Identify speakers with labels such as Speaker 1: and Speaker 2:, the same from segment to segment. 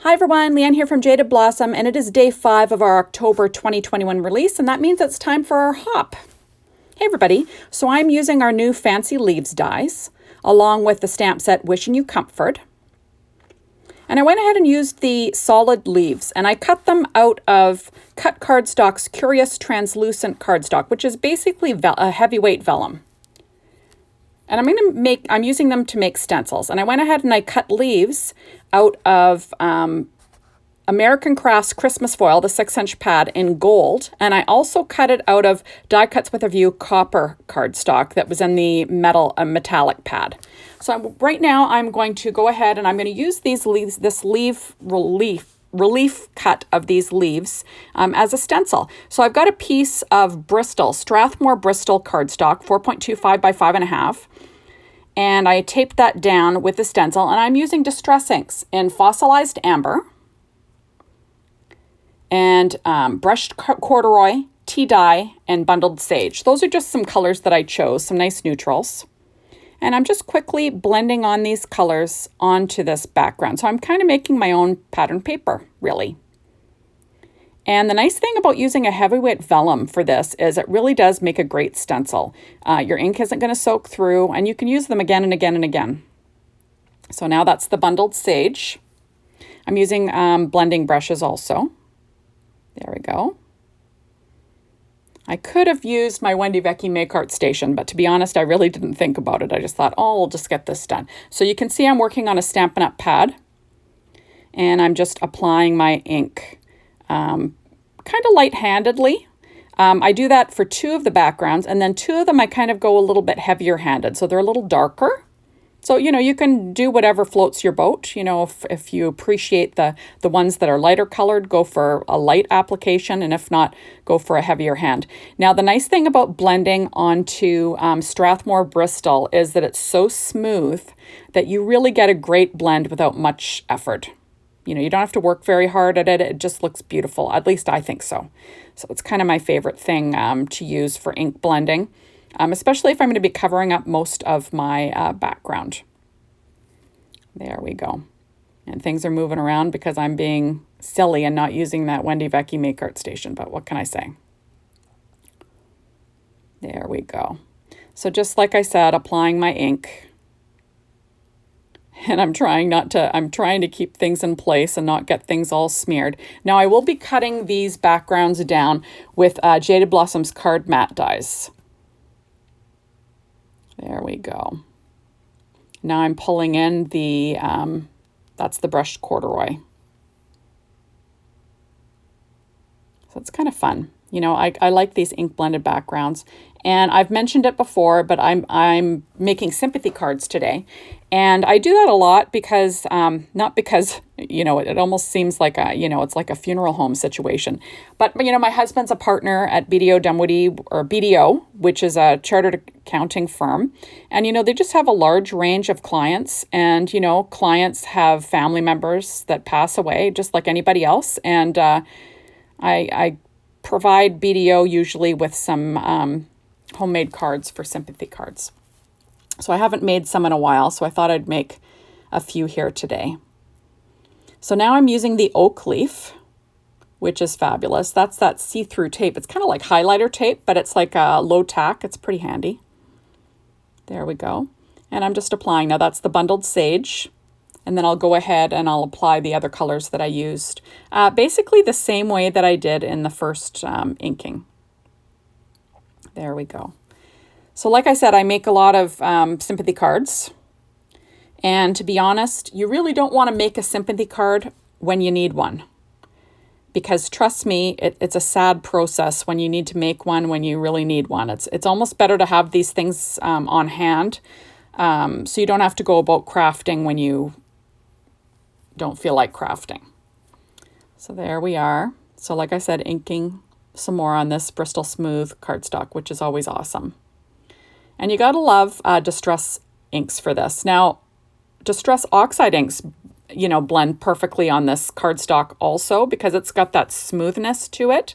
Speaker 1: Hi everyone, Leanne here from Jaded Blossom, and it is day 5 of our October 2021 release, and that means it's time for our hop. Hey everybody, so I'm using our new Fancy Leaves dies, along with the stamp set Wishing You Comfort. And I went ahead and used the solid leaves, and I cut them out of Cut Cardstock's Curious Translucent cardstock, which is basically a heavyweight vellum. And I'm using them to make stencils. And I went ahead and I cut leaves out of American Crafts Christmas foil, the 6-inch pad in gold. And I also cut it out of Die Cuts with a View copper cardstock that was in the metallic pad. So right now I'm going to go ahead and I'm going to use these leaves, this leaf relief cut of these leaves as a stencil. So I've got a piece of Strathmore Bristol cardstock, 4.25 by 5.5. And I taped that down with the stencil, and I'm using Distress inks in Fossilized Amber and Brushed Corduroy, Tea Dye, and Bundled Sage. Those are just some colors that I chose, some nice neutrals. And I'm just quickly blending on these colors onto this background. So I'm kind of making my own pattern paper, really. And the nice thing about using a heavyweight vellum for this is it really does make a great stencil. Your ink isn't going to soak through, and you can use them again and again and again. So now that's the Bundled Sage. I'm using blending brushes also. There we go. I could have used my Wendy Vecchi Make Art Station, but to be honest, I really didn't think about it. I just thought, oh, I'll just get this done. So you can see I'm working on a Stampin' Up! Pad, and I'm just applying my ink. Kind of light-handedly. I do that for 2 of the backgrounds, and then 2 of them I kind of go a little bit heavier-handed, so they're a little darker. So, you can do whatever floats your boat. If you appreciate the ones that are lighter colored, go for a light application, and if not, go for a heavier hand. Now, the nice thing about blending onto Strathmore Bristol is that it's so smooth that you really get a great blend without much effort. You don't have to work very hard at it. It just looks beautiful. At least I think so. So it's kind of my favorite thing to use for ink blending, especially if I'm going to be covering up most of my background. There we go. And things are moving around because I'm being silly and not using that Wendy Vecchi Make Art Station, but what can I say? There we go. So just like I said, applying my ink. And I'm trying to keep things in place and not get things all smeared. Now I will be cutting these backgrounds down with Jaded Blossom's card matte dies. There we go. Now I'm pulling in the, that's the brushed corduroy. So it's kind of fun. I like these ink blended backgrounds, and I've mentioned it before, but I'm making sympathy cards today. And I do that a lot because, not because, it almost seems like it's like a funeral home situation. But, my husband's a partner at BDO Dunwoody, or BDO, which is a chartered accounting firm. And, they just have a large range of clients. And, clients have family members that pass away just like anybody else. And I provide BDO usually with some homemade cards for sympathy cards. So I haven't made some in a while, so I thought I'd make a few here today. So now I'm using the oak leaf, which is fabulous. That's that see-through tape. It's kind of like highlighter tape, but it's like a low tack. It's pretty handy. There we go. And I'm just applying. Now that's the Bundled Sage. And then I'll go ahead and I'll apply the other colors that I used. Basically the same way that I did in the first inking. There we go. So like I said, I make a lot of sympathy cards. And to be honest, you really don't want to make a sympathy card when you need one. Because trust me, it's a sad process when you need to make one when you really need one. It's almost better to have these things on hand so you don't have to go about crafting when you don't feel like crafting. So there we are. So like I said, inking some more on this Bristol Smooth cardstock, which is always awesome. And you gotta love Distress inks for this. Now, Distress oxide inks, blend perfectly on this cardstock also because it's got that smoothness to it.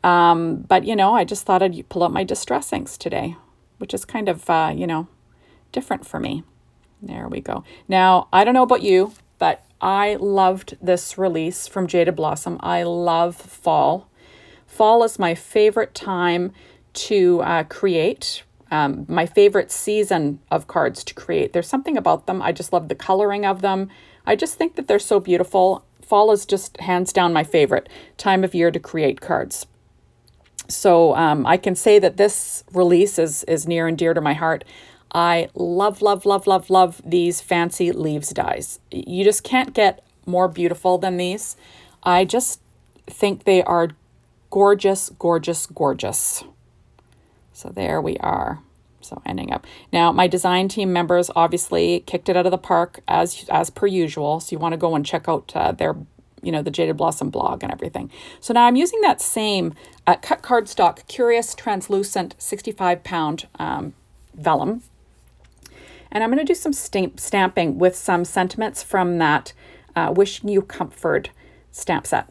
Speaker 1: But, I just thought I'd pull out my Distress inks today, which is kind of, different for me. There we go. Now, I don't know about you, but I loved this release from Jaded Blossom. I love fall. Fall is my favorite time to create, my favorite season of cards to create. There's something about them. I just love the coloring of them. I just think that they're so beautiful. Fall is just hands down my favorite time of year to create cards. So I can say that this release is near and dear to my heart. I love, love, love, love, love these fancy leaves dies. You just can't get more beautiful than these. I just think they are gorgeous, gorgeous, gorgeous. So there we are. So ending up. Now, my design team members obviously kicked it out of the park as per usual. So you want to go and check out their, the Jaded Blossom blog and everything. So now I'm using that same cut cardstock, Curious Translucent 65-pound vellum. And I'm going to do some stamping with some sentiments from that Wishing You Comfort stamp set.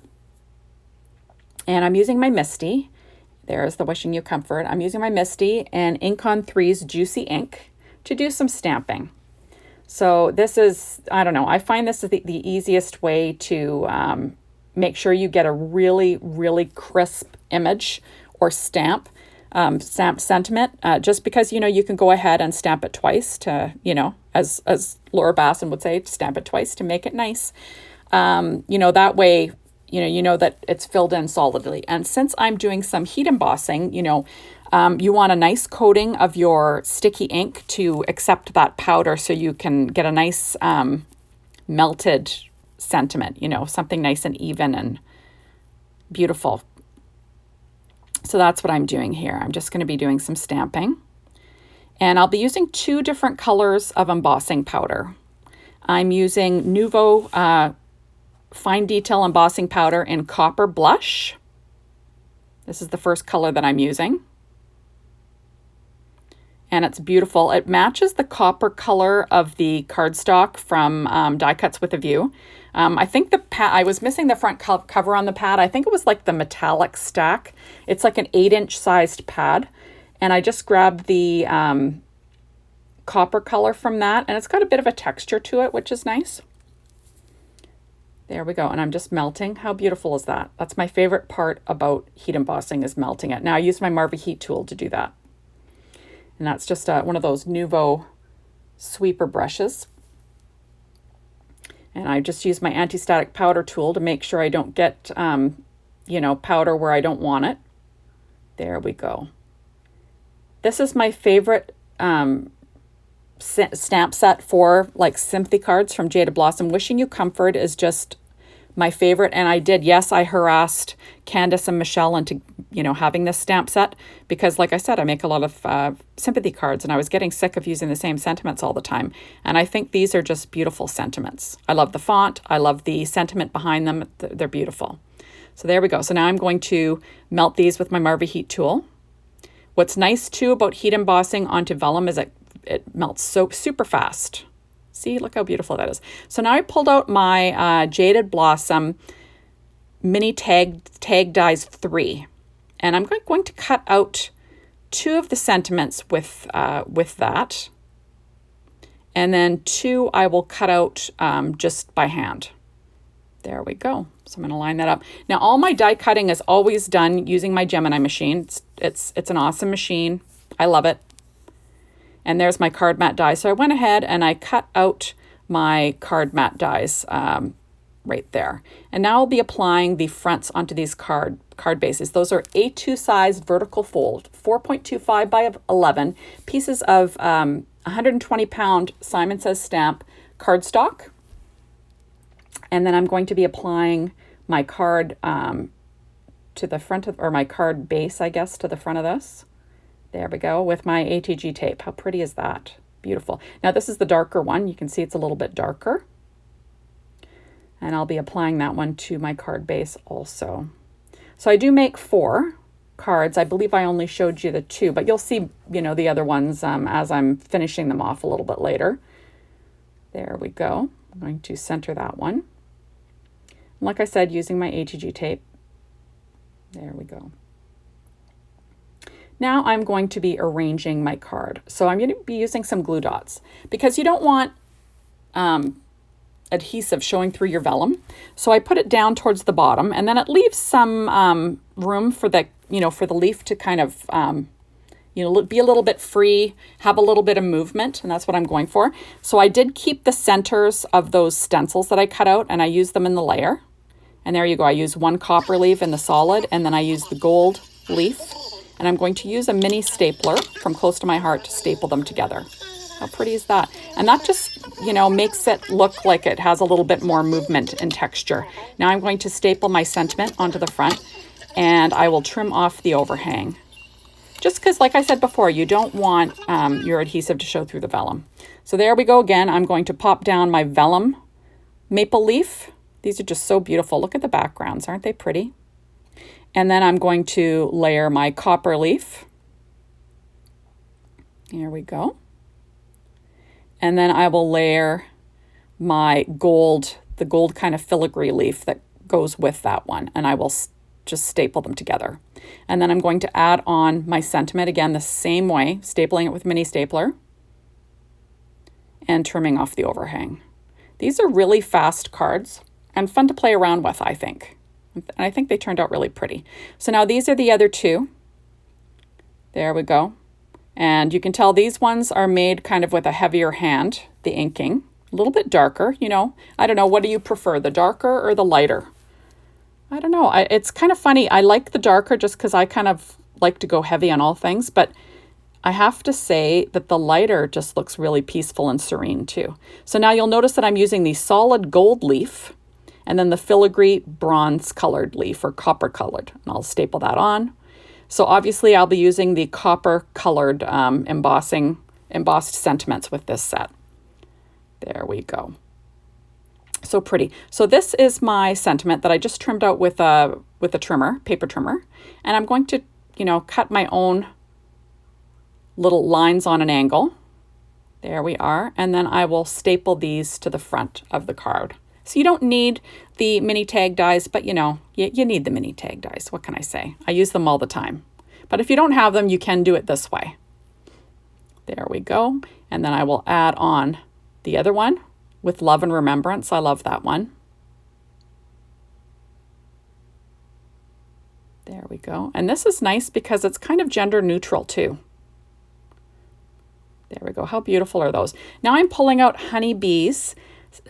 Speaker 1: And I'm using my Misty. There's the Wishing You Comfort. I'm using my Misty and Ink on 3's Juicy Ink to do some stamping. So this is, I don't know, I find this is the easiest way to make sure you get a really, really crisp image or stamp sentiment, just because, you can go ahead and stamp it twice to, as Laura Basson would say, stamp it twice to make it nice. That way, you know that it's filled in solidly. And since I'm doing some heat embossing, you want a nice coating of your sticky ink to accept that powder so you can get a nice melted sentiment, something nice and even and beautiful. So that's what I'm doing here. I'm just going to be doing some stamping. And I'll be using 2 different colors of embossing powder. I'm using Nuvo Fine Detail Embossing Powder in Copper Blush. This is the first color that I'm using. And it's beautiful. It matches the copper color of the cardstock from Die Cuts with a View. I think the pad, I was missing the front cover on the pad. I think it was like the metallic stack. It's like an 8-inch sized pad. And I just grabbed the copper color from that. And it's got a bit of a texture to it, which is nice. There we go. And I'm just melting. How beautiful is that? That's my favorite part about heat embossing, is melting it. Now I use my Marvy heat tool to do that. And that's just one of those Nuvo sweeper brushes. And I just use my anti-static powder tool to make sure I don't get, powder where I don't want it. There we go. This is my favorite stamp set for like sympathy cards from Jaded Blossom. Wishing You Comfort is just my favorite. And I harassed Candace and Michelle into, having this stamp set because, like I said, I make a lot of sympathy cards and I was getting sick of using the same sentiments all the time. And I think these are just beautiful sentiments. I love the font. I love the sentiment behind them. They're beautiful. So there we go. So now I'm going to melt these with my Marvy heat tool. What's nice too about heat embossing onto vellum is it melts so super fast. See, look how beautiful that is. So now I pulled out my Jaded Blossom Mini Tag Dies 3. And I'm going to cut out 2 of the sentiments with that. And then 2 I will cut out just by hand. There we go. So I'm going to line that up. Now all my die cutting is always done using my Gemini machine. It's an awesome machine. I love it. And there's my card mat die. So I went ahead and I cut out my card mat dies right there. And now I'll be applying the fronts onto these card bases. Those are A2 size vertical fold, 4.25 by 11 pieces of 120-pound Simon Says stamp cardstock. And then I'm going to be applying my card to the front of, or my card base, I guess, to the front of this. There we go, with my ATG tape. How pretty is that? Beautiful. Now this is the darker one. You can see it's a little bit darker. And I'll be applying that one to my card base also. So I do make 4 cards. I believe I only showed you the 2, but you'll see, the other ones as I'm finishing them off a little bit later. There we go. I'm going to center that one. And like I said, using my ATG tape. There we go. Now I'm going to be arranging my card. So I'm going to be using some glue dots because you don't want adhesive showing through your vellum. So I put it down towards the bottom, and then it leaves some room for the, for the leaf to kind of, be a little bit free, have a little bit of movement, and that's what I'm going for. So I did keep the centers of those stencils that I cut out, and I used them in the layer. And there you go. I use one copper leaf in the solid, and then I use the gold leaf. And I'm going to use a mini stapler from Close to My Heart to staple them together. How pretty is that? And that just, makes it look like it has a little bit more movement and texture. Now I'm going to staple my sentiment onto the front, and I will trim off the overhang. Just because, like I said before, you don't want your adhesive to show through the vellum. So there we go again. I'm going to pop down my vellum maple leaf. These are just so beautiful. Look at the backgrounds. Aren't they pretty? And then I'm going to layer my copper leaf. Here we go. And then I will layer my gold, the gold kind of filigree leaf that goes with that one. And I will just staple them together. And then I'm going to add on my sentiment again the same way, stapling it with mini stapler and trimming off the overhang. These are really fast cards and fun to play around with, I think. And I think they turned out really pretty. So now these are the other two. There we go. And you can tell these ones are made kind of with a heavier hand, the inking. A little bit darker, I don't know, what do you prefer, the darker or the lighter? I don't know. It's kind of funny. I like the darker just because I kind of like to go heavy on all things. But I have to say that the lighter just looks really peaceful and serene too. So now you'll notice that I'm using the solid gold leaf and then the filigree bronze colored leaf or copper colored. And I'll staple that on. So obviously I'll be using the copper colored embossed sentiments with this set. There we go. So pretty. So this is my sentiment that I just trimmed out with a trimmer, paper trimmer. And I'm going to, cut my own little lines on an angle. There we are. And then I will staple these to the front of the card. So you don't need the mini tag dies, but you need the mini tag dies. What can I say? I use them all the time. But if you don't have them, you can do it this way. There we go. And then I will add on the other one with Love and Remembrance. I love that one. There we go. And this is nice because it's kind of gender neutral too. There we go. How beautiful are those? Now I'm pulling out honeybees.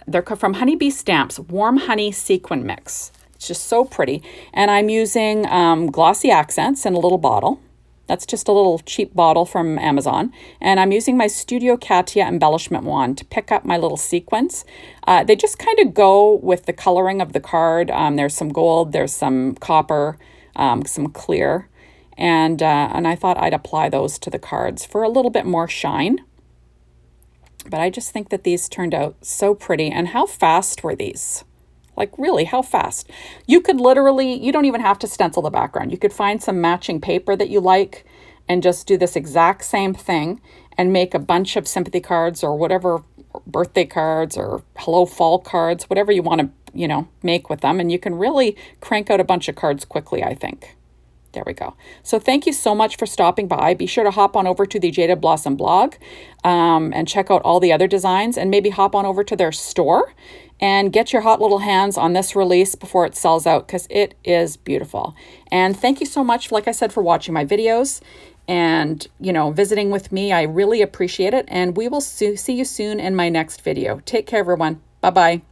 Speaker 1: They're from Honeybee Stamps, Warm Honey Sequin Mix. It's just so pretty. And I'm using glossy accents in a little bottle. That's just a little cheap bottle from Amazon. And I'm using my Studio Katia embellishment wand to pick up my little sequins. They just kind of go with the coloring of the card. There's some gold, there's some copper, some clear. And I thought I'd apply those to the cards for a little bit more shine. But I just think that these turned out so pretty. And how fast were these? Like really, how fast? You could literally, you don't even have to stencil the background. You could find some matching paper that you like and just do this exact same thing and make a bunch of sympathy cards or whatever, birthday cards or hello fall cards, whatever you want to, make with them. And you can really crank out a bunch of cards quickly, I think. There we go. So thank you so much for stopping by. Be sure to hop on over to the Jaded Blossom blog and check out all the other designs, and maybe hop on over to their store and get your hot little hands on this release before it sells out, because it is beautiful. And thank you so much, like I said, for watching my videos and, visiting with me. I really appreciate it. And we will see you soon in my next video. Take care, everyone. Bye-bye.